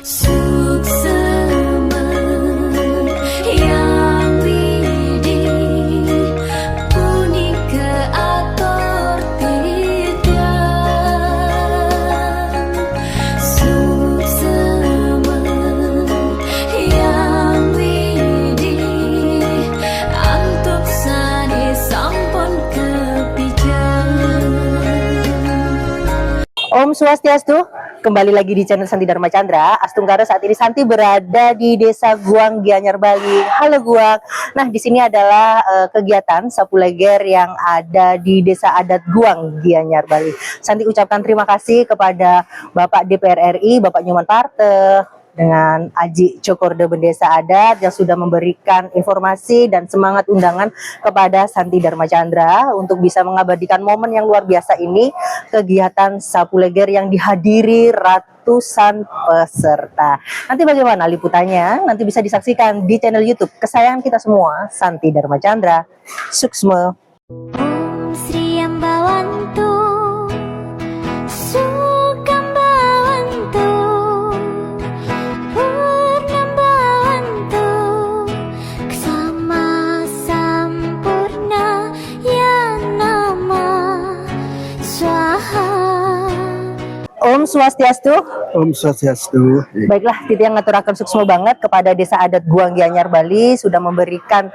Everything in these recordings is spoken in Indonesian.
Suksema yang widih punika atur tidak. Suksema yang widih antuk sani sampun kepijak. Om Swastiastu, kembali lagi di channel Santi Dharma Chandra. Astunggara, saat ini Santi berada di Desa Guang, Gianyar, Bali. Halo Guang. Nah, di sini adalah kegiatan Sapu Leger yang ada di Desa Adat Guang, Gianyar, Bali. Santi ucapkan terima kasih kepada Bapak DPR RI, Bapak Nyoman Parte, dengan Aji Cokorde Bendesa Adat yang sudah memberikan informasi dan semangat undangan kepada Santi Dharma Chandra untuk bisa mengabadikan momen yang luar biasa ini, kegiatan Sapu Leger yang dihadiri ratusan peserta. Nanti bagaimana liputannya? Nanti bisa disaksikan di channel YouTube kesayangan kita semua, Santi Dharma Chandra. Suksma. Om Sri Ambawantu Sukambawantu Purnambawantu Ksama Sampurna Ya Nama Swaha. Om Swastiastu. Om Swastiastu. Baiklah, Titi yang ngaturakan suksma banget kepada Desa Adat Guang Gianyar, Bali sudah memberikan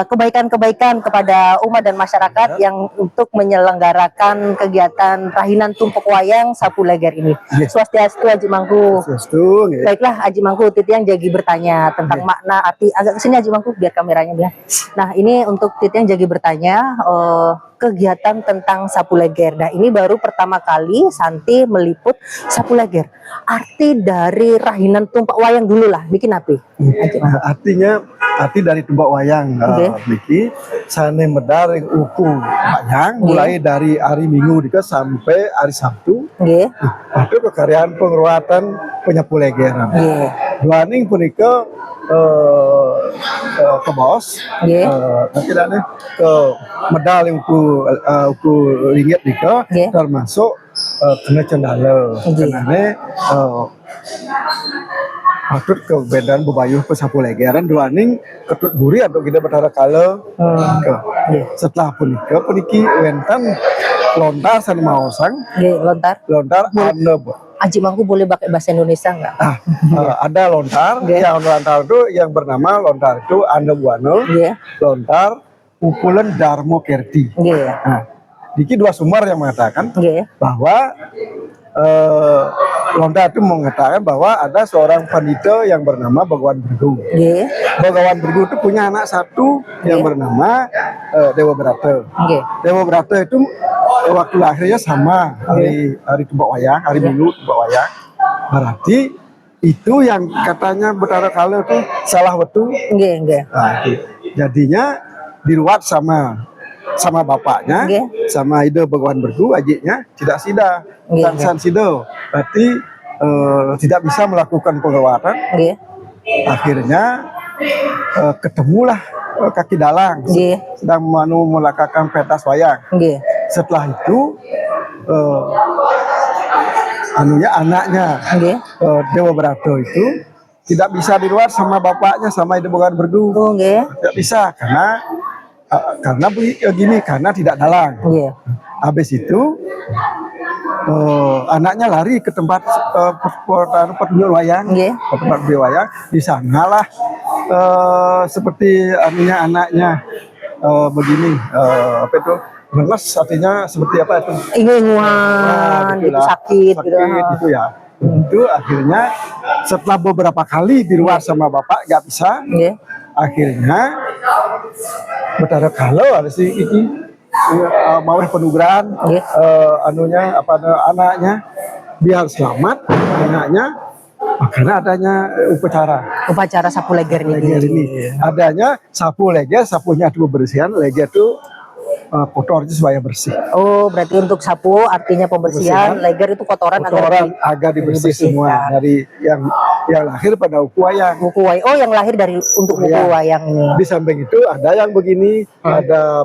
kebaikan-kebaikan kepada umat dan masyarakat yang untuk menyelenggarakan kegiatan Rahinan Tumpuk Wayang Sapu Leger ini. Swastiastu, Aji Mangku. Swastiastu. Baiklah, Aji Mangku, Titi yang jadi bertanya tentang makna arti. Agak kesini Aji Mangku biar kameranya biar. Nah, ini untuk Titi yang jadi bertanya kegiatan tentang Sapu Leger. Nah, ini baru pertama kali Santi meliput Sapu Leger. Arti dari Rahinan Tumpak Wayang dulu lah, bikin apa? Arti dari tumpak wayang niki sane medaring uku wayang mulai dari hari Minggu dika sampai hari Sabtu. Nggih. Itu kekaryaan penguatan penyapu legeran. Nggih. Duaning punika ke bos. Nggih. Nanti dane ke medal yang uku ringgit dika termasuk kena cendala. Karena patut kebedaran bebayuh pesapu legeran duaning ketut buri atau kita bertara kala setelah puniki wentan lontar san maosang lontar anda Aji Mangku boleh pakai bahasa Indonesia nggak? ada lontar yang lontar itu yang bernama lontar itu anda buano lontar pukulan Darmo Kerti. Diki dua sumber yang mengatakan bahwa lontar itu mengatakan bahwa ada seorang pandita yang bernama Bagawan Bergu. Bagawan Bergu itu punya anak satu yang bernama Dewa Brata. Dewa Brata itu waktu lahirnya sama hari tumpak wayang, hari Minggu tumpak wayang. Berarti itu yang katanya Betara Kala itu salah betul. Nah, jadinya diruat sama bapaknya, sama ide Bagawan Bergu, adiknya tidak sida, Tansan Sido, berarti tidak bisa melakukan penguatan. Akhirnya ketemulah kaki dalang sedang melakukan pentas wayang. Setelah itu anaknya Dewa Brata itu tidak bisa diruat sama bapaknya, sama ide Bagawan Bergu. Tidak bisa karena tidak dalang. Habis itu anaknya lari ke tempat pertunjukan wayang, tempat wayang. Di sanalah seperti anaknya begini apa itu ngeles, artinya seperti apa itu inguan gitu, sakit gitu ya. Itu akhirnya setelah beberapa kali diruat sama bapak nggak bisa, akhirnya Betara kalau ada si iki mau penugaran anaknya biar selamat anaknya, karena adanya upacara Sapu Leger ini. Adanya sapu leger, sapunya itu bersihan, leger itu kotor itu supaya bersih. Oh, berarti untuk sapu artinya pembersihan, leger itu kotoran agar dibersih semua dari yang lahir pada uku wayang. Oh, yang lahir dari untuk uku wayang ini. Di samping itu ada yang begini, ada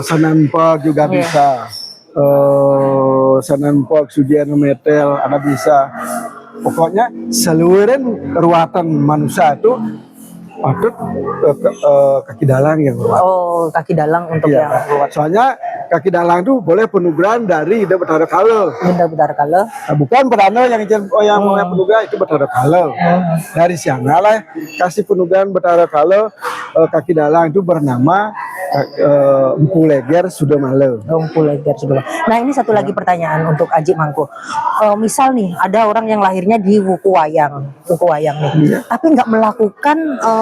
sananpok juga bisa, sananpok sujian metel, ada bisa. pokoknya seluruh ruatan manusia itu patut kaki dalang yang ruat. Oh, kaki dalang untuk Iya. yang ruat. Soalnya kaki dalang itu boleh penugaran dari Ida Bathara Kala. Benar-benar kalau. Nah, bukan Perdana yang penugaran itu Bathara Kala. Dari sana lah kasih penugaran Bathara Kala, kaki dalang itu bernama Empu Leger Sudamala. Empu Leger sudah. Nah, ini satu lagi pertanyaan untuk Aji Mangku. Misal nih ada orang yang lahirnya di Wuku Wayang nih, tapi nggak melakukan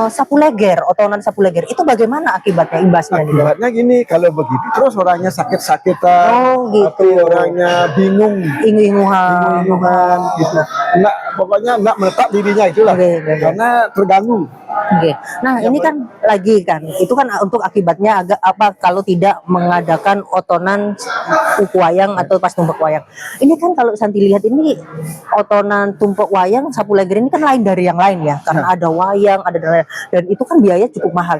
sapu leger, otonan sapu leger. Itu bagaimana akibatnya, imbasnya nih? Akibatnya gini, kalau begitu terus orangnya sakit-sakitan, Oh, gitu. atau orangnya bingung, Ingu-inguhan. gitu. Nggak, pokoknya nggak menetap dirinya itulah, Oke. karena terganggu. Oke. Nah, ini kan lagi kan, itu kan untuk akibatnya agak apa kalau tidak mengadakan otonan uku wayang atau pas tumpuk wayang. Ini kan kalau Santi lihat ini otonan tumpuk wayang sapu leger ini kan lain dari yang lain ya, karena ada wayang, ada dan itu kan biaya cukup mahal.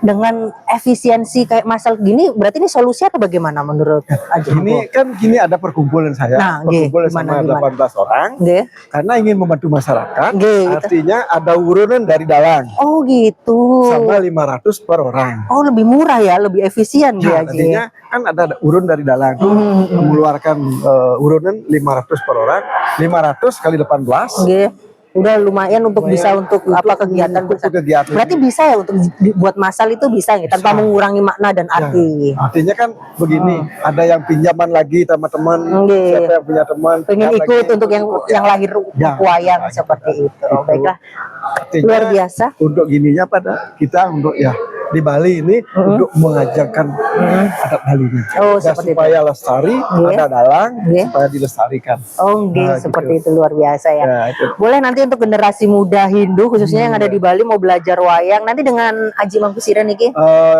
Dengan efisiensi kayak masal gini, berarti ini solusi atau bagaimana menurut Aji? Ini kan gini ada perkumpulan saya, Nah, perkumpulan gimana, sama 18 orang, Nggih. karena ingin membantu masyarakat, Nggih, gitu. artinya ada urunan dari dalang. Oh gitu. Sama 500 per orang. Oh, lebih murah ya, lebih efisien dia Nah, Aji. artinya kan ada urun dari dalang tuh mengeluarkan urunan 500 per orang, 500 kali 18. Nggih. Udah lumayan untuk bisa untuk apa kegiatan untuk bersama. kegiatan. Berarti bisa ya untuk buat masal itu bisa ya tanpa mengurangi makna dan arti. Artinya kan begini, ada yang pinjaman lagi teman-teman, Nggih. siapa yang punya teman Pengen pinjam ikut lagi, untuk yang lahir Ya. wayang seperti itu. Oh, baiklah. Artinya Luar biasa. Untuk gininya pada kita untuk ya di Bali ini untuk mengajarkan adat Bali ini. Oh, Ya, seperti supaya lestari, Nggih. ada dalang, Nggih. supaya dilestarikan. Oh, nggih, Nah, seperti gitu. itu luar biasa ya. Ya, itu. Boleh nanti untuk generasi muda Hindu khususnya yang ada di Bali mau belajar wayang nanti dengan Aji Mangkusira niki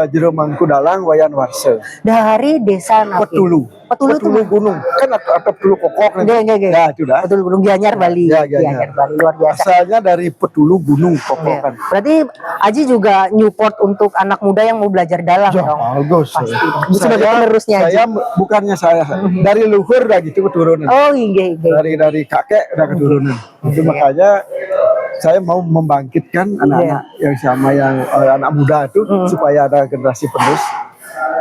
Jero Mangku Dalang Wayan Warse. dari desa Napi. Petulu. Petulu itu gunung. Kan ada Petulu Kokok. Nggih. Ya, itu dah. Betul Gunung Gianyar Bali. Ya, Gianyar. Gianyar Bali luar biasa. Asalnya dari Petulu Gunung Kokok Ya. kan. Berarti Aji juga Newport untuk anak muda yang mau belajar dalang Ya, dong. bagus. Pasti. Sebagai penerusnya Aji. Saya bukannya saya dari luhur udah gitu keturunan. Oh iya. Dari kakek udah keturunan. Itu makanya saya mau membangkitkan anak-anak yang sama yang anak muda itu supaya ada generasi penerus.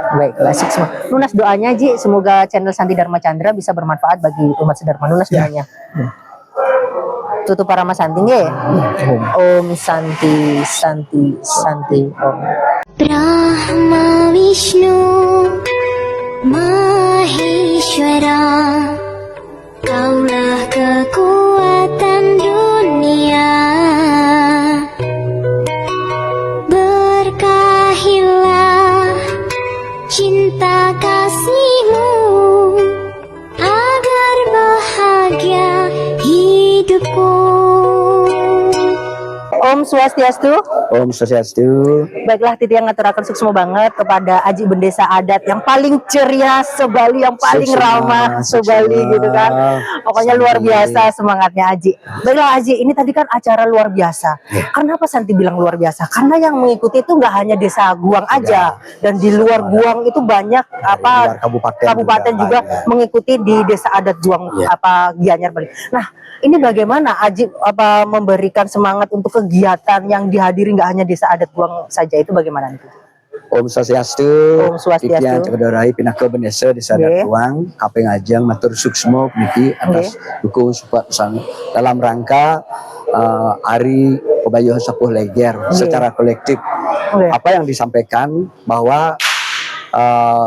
Baik, klasik semua. Lunas doanya Ji, semoga channel Santi Dharma Chandra bisa bermanfaat bagi umat sedharma. Lunas doanya. Tutup para Mas Santi nggih. Om Santi Om. Brahma Vishnu Maheshwara, Kaulah kekuatan dunia, berkahilah cinta kasihmu agar bahagia hidupku. Om Swastiastu. Om Swastiastu. Baiklah, Titi yang ngaturakan suksma banget kepada Aji Bendesa Adat yang paling ceria sebali, yang paling Suksma, ramah sebali suksma. gitu kan. Pokoknya luar Santi. biasa semangatnya Aji. Baiklah Aji, ini tadi kan acara luar biasa. Kenapa Santi bilang luar biasa? Karena yang mengikuti itu nggak hanya desa Guang aja, dan di luar Guang itu banyak apa luar kabupaten juga juga mengikuti di desa adat Guang Iya. apa Gianyar Bali. Nah, ini bagaimana Aji apa memberikan semangat untuk kegiatan yang dihadiri nggak hanya desa adat Guang saja, itu bagaimana itu? Om Swastiastu. Om Swastiastu. Titian Cekadorai Pinaka Bendesa Desa Nggih. Adat Guang, Kapeng Ajeng matur suksmo niki atas dukung support pesan dalam rangka Hari Pebayuhan Sapuh Leger secara kolektif. Nggih. Apa yang disampaikan bahwa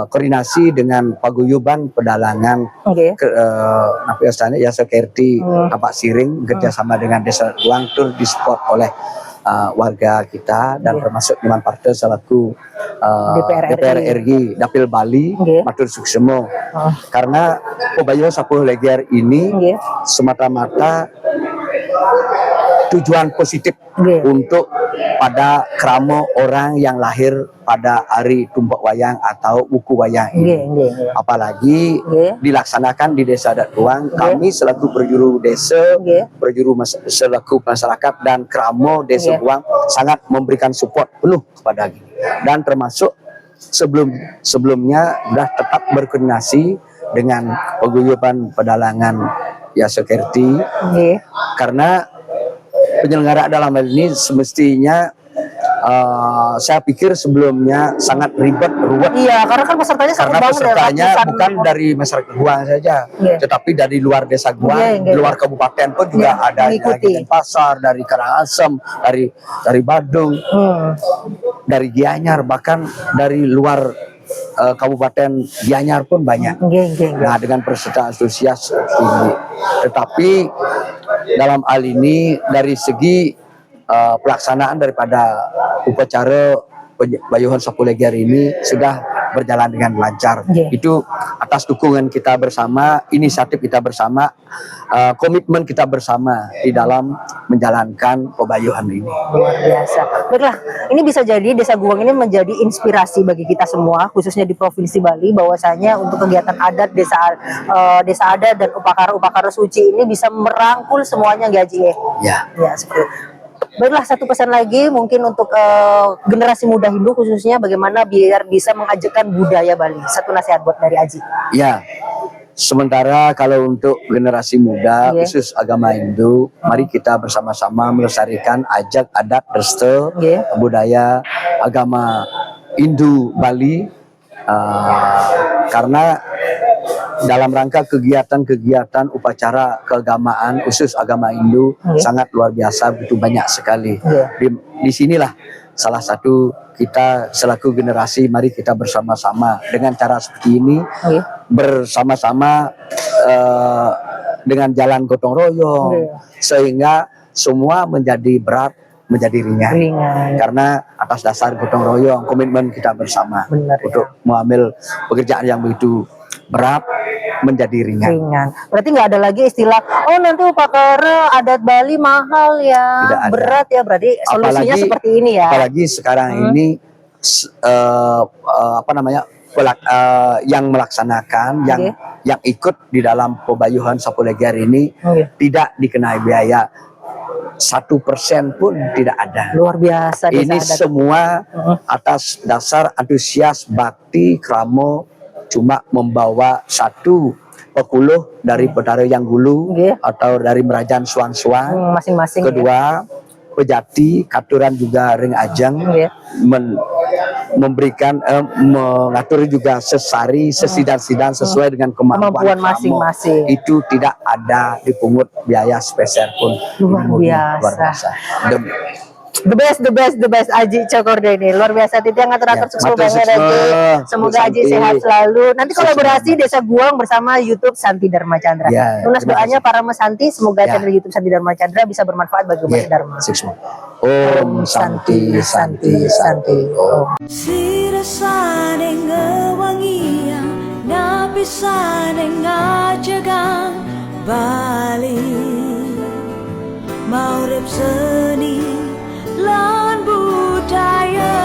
koordinasi dengan paguyuban pedalangan Oke. Napi Astana ya Sekerti Kapak Siring kerjasama dengan Desa Guang tur disupport oleh warga kita dan termasuk Iman Partai selaku DPR RI Dapil Bali Nggih. matur suksemo karena Pebayuhan Sapuh Leger ini Nggih. semata-mata tujuan positif Nggih. untuk pada kramo orang yang lahir pada hari Tumpuk Wayang atau Wuku Wayang ini. Nggih. Apalagi Nggih. dilaksanakan di Desa Adat Guang, kami selaku berjuru desa, Nggih. selaku masyarakat dan kramo Desa Nggih. Guang sangat memberikan support penuh kepada gini. Dan termasuk sebelumnya sudah tetap berkoordinasi dengan paguyuban pedalangan ya security. Karena penyelenggara dalam hal ini semestinya saya pikir sebelumnya sangat ruwet. Iya, karena kan pesertanya sangat karena banget ya, pesertanya ratusan bukan dari masyarakat Guang saja, tetapi dari luar desa Guang, luar kabupaten pun juga ada dari Pasar, dari Karangasem, dari Badung, dari Gianyar, bahkan dari luar Kabupaten Gianyar pun banyak. Nah, dengan peserta antusias tinggi. Tetapi dalam hal ini dari segi pelaksanaan daripada upacara Bayuhan Sapu Leger ini sudah berjalan dengan lancar. Itu atas dukungan kita bersama, inisiatif kita bersama, komitmen kita bersama di dalam menjalankan pebayuhan ini. Luar biasa. Baiklah, ini bisa jadi Desa Guang ini menjadi inspirasi bagi kita semua, khususnya di Provinsi Bali, bahwasanya untuk kegiatan adat desa adat dan upakara suci ini bisa merangkul semuanya, Gaji. Ya, seperti itu. Baiklah, satu pesan lagi mungkin untuk generasi muda Hindu khususnya, bagaimana biar bisa mengajarkan budaya Bali. Satu nasihat buat dari Aji. Ya, sementara kalau untuk generasi muda khusus agama Hindu, mari kita bersama-sama melestarikan ajak adat resto budaya agama Hindu Bali, karena dalam rangka kegiatan-kegiatan upacara keagamaan khusus agama Hindu sangat luar biasa, begitu banyak sekali. Di sinilah salah satu kita selaku generasi, mari kita bersama-sama dengan cara seperti ini, bersama-sama dengan jalan gotong royong, sehingga semua menjadi berat menjadi ringan. Karena atas dasar gotong royong, komitmen kita bersama untuk mengambil pekerjaan yang begitu berat menjadi ringan. Berarti nggak ada lagi istilah, oh nanti upacara adat Bali mahal ya, berat ya. Berarti solusinya seperti ini ya. Apalagi sekarang ini yang melaksanakan, yang ikut di dalam pebayuhan Sapu Leger ini tidak dikenai biaya. 1% pun tidak ada. Luar biasa. Ini semua atas dasar antusias bakti kramo, cuma membawa satu pekuluh dari Betara Yang Gulu atau dari Merajaan Suang-Suang masing-masing. Kedua Pejati, Katuran juga Ring Ajeng, memberikan mengatur juga sesari, sesidang-sidang sesuai dengan kemampuan masing-masing. Itu tidak ada dipungut biaya spesial pun. Luar biasa. The best Aji Cokorde ini luar biasa. Tidak ngatur-ngatur sukses banget Aji. Semoga Aji sehat selalu. Nanti kolaborasi Desa Guang bersama YouTube Santi Dharma Chandra. Tunas doanya para Mas Santi, semoga channel YouTube Santi Dharma Chandra bisa bermanfaat bagi umat Dharma. Om Santi Santi Santi. Om. Sirasane ngewangian napisane ngajagang Bali maurip seni lan budaya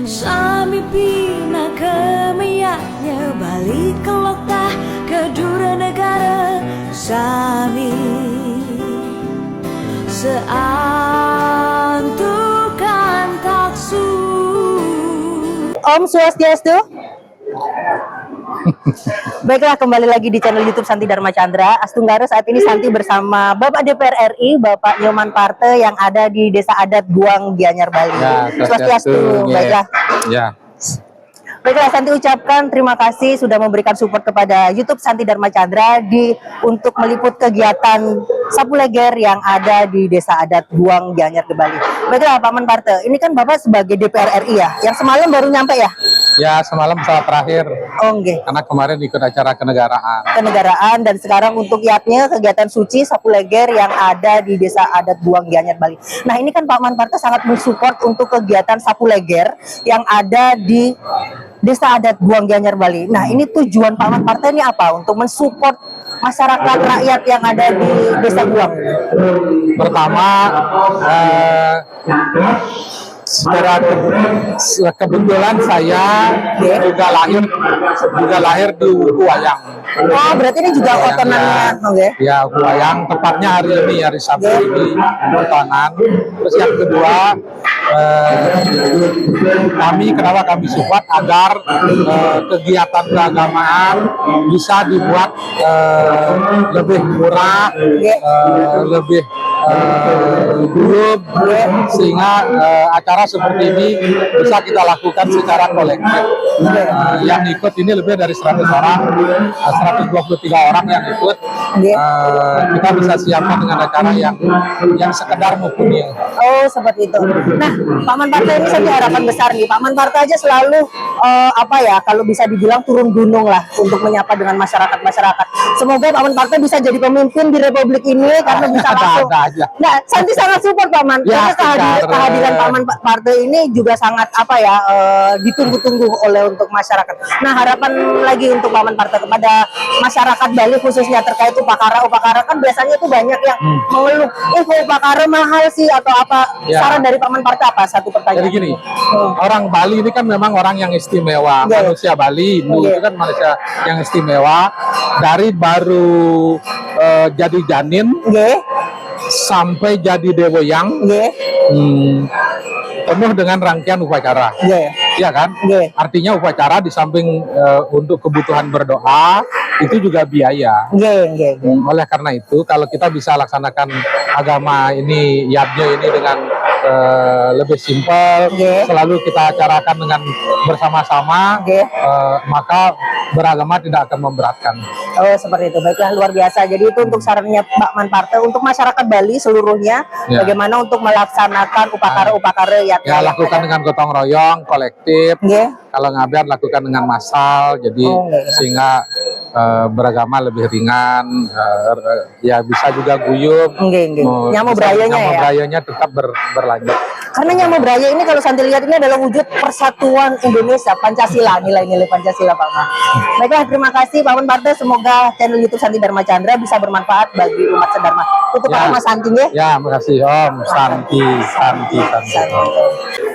sami pina kemeyaknya Bali kelokah kedua negara sami seantukan taksu. Om Swastiastu. Baiklah, kembali lagi di channel YouTube Santi Dharma Chandra. Astunggara, saat ini Santi bersama Bapak DPR RI, Bapak Nyoman Parte yang ada di Desa Adat Guang, Gianyar, Bali. Swastiastu. Baiklah. Baiklah, Santi ucapkan terima kasih sudah memberikan support kepada YouTube Santi Dharma Chandra untuk meliput kegiatan Sapu Leger yang ada di Desa Adat Guang, Gianyar, Bali. Baiklah, Pak Men Parte, ini kan Bapak sebagai DPR RI ya, yang semalam baru nyampe ya? Ya, semalam pesawat terakhir. Karena kemarin ikut acara kenegaraan. Dan sekarang untuk IAP-nya kegiatan suci Sapu Leger yang ada di Desa Adat Guang, Gianyar, Bali. Nah, ini kan Pak Man Parte sangat mensupport untuk kegiatan Sapu Leger yang ada di Desa Adat Guang, Gianyar, Bali. Nah, ini tujuan Pak Man Parte ini apa? Untuk mensupport masyarakat rakyat yang ada di Desa Guang. Pertama, kebetulan saya juga lahir di Wuku Wayang. Oh, berarti ini juga otonannya, oke? Ya, Wuku Wayang, tepatnya hari ini, hari Sabtu ini, otonan. Terus yang kedua, kenapa kami support agar kegiatan keagamaan bisa dibuat lebih murah, lebih grup, sehingga acara seperti ini bisa kita lakukan secara kolektif. Yang ikut ini lebih dari 100 orang, 123 orang yang ikut. Kita bisa siapkan dengan acara yang sekedar mumpuni. Oh, seperti itu. Nah, Paman Parta ini saya harapan besar nih. Paman Parta aja selalu kalau bisa dibilang turun gunung lah untuk menyapa dengan masyarakat. Semoga Paman Parta bisa jadi pemimpin di Republik ini karena bisa langsung. Nah, Santi sangat support Paman. Ya, karena kehadiran Paman Parta ini juga sangat ditunggu-tunggu oleh untuk masyarakat. Nah, harapan lagi untuk Paman Parta kepada masyarakat Bali khususnya terkait upakara kan biasanya itu banyak yang mengeluh, upakara mahal sih atau apa. Ya. Saran dari Paman Parta apa? Satu pertanyaan. Jadi gini, orang Bali ini kan memang orang yang istimewa. Manusia Bali itu kan manusia yang istimewa. Dari baru jadi janin sampai jadi dewoyang, penuh dengan rangkaian upacara. Iya kan? Artinya upacara di samping untuk kebutuhan berdoa itu juga biaya. Oleh karena itu, kalau kita bisa laksanakan agama ini, yabnya ini dengan lebih simpel, selalu kita acarakan dengan bersama-sama, maka beragama tidak akan memberatkan. Oh, seperti itu. Baiklah, luar biasa. Jadi itu untuk sarannya Paman Parta untuk masyarakat Bali seluruhnya, bagaimana untuk melaksanakan upakara ya lakukan dengan gotong royong, kolektif. Kalau ngabiar lakukan dengan massal, jadi sehingga beragama lebih ringan, ya bisa juga guyup. Nyamu berayanya tetap berlanjut. Karena Nyamu Beraya ini kalau Santi lihat ini adalah wujud persatuan Indonesia, Pancasila, nilai-nilai Pancasila, Pak Man. Baiklah, terima kasih Paman Parta. Semoga channel YouTube Santi Dharma Chandra bisa bermanfaat bagi umat sedharma. Tutup Mas Santi ya. Ya, makasih Om. Santi.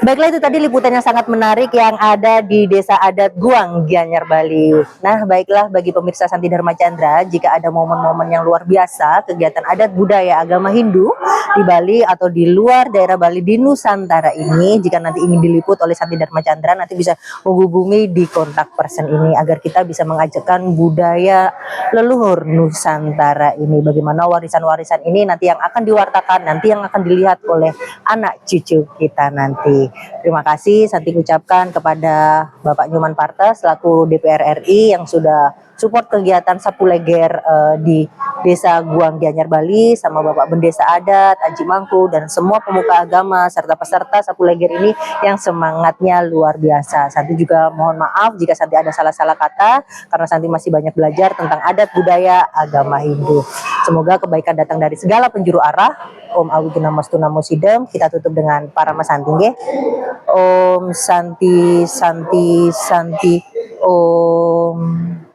Baiklah, itu tadi liputan yang sangat menarik yang ada di Desa Adat Guang, Gianyar, Bali. Nah, baiklah bagi pemirsa Santi Dharma Chandra, jika ada momen-momen yang luar biasa, kegiatan adat budaya agama Hindu di Bali atau di luar daerah Bali di Nusantara ini, jika nanti ingin diliput oleh Santi Dharma Chandra, nanti bisa menghubungi di kontak person ini agar kita bisa mengajarkan budaya leluhur Nusantara ini. Bagaimana warisan-warisan ini nanti yang akan diwartakan, nanti yang akan dilihat oleh anak cucu kita nanti. Terima kasih Santi ucapkan kepada Bapak Nyoman Parta selaku DPR RI yang sudah support kegiatan Sapu Leger di Desa Guang Gianyar Bali, sama Bapak Bendesa Adat, Aji Mangku, dan semua pemuka agama serta peserta Sapu Leger ini yang semangatnya luar biasa. Santi juga mohon maaf jika Santi ada salah-salah kata, karena Santi masih banyak belajar tentang adat budaya agama Hindu. Semoga kebaikan datang dari segala penjuru arah. Om Awiguna Mastu Namo Sidem. Kita tutup dengan para Santi nggih. Om Santi Santi Santi Om.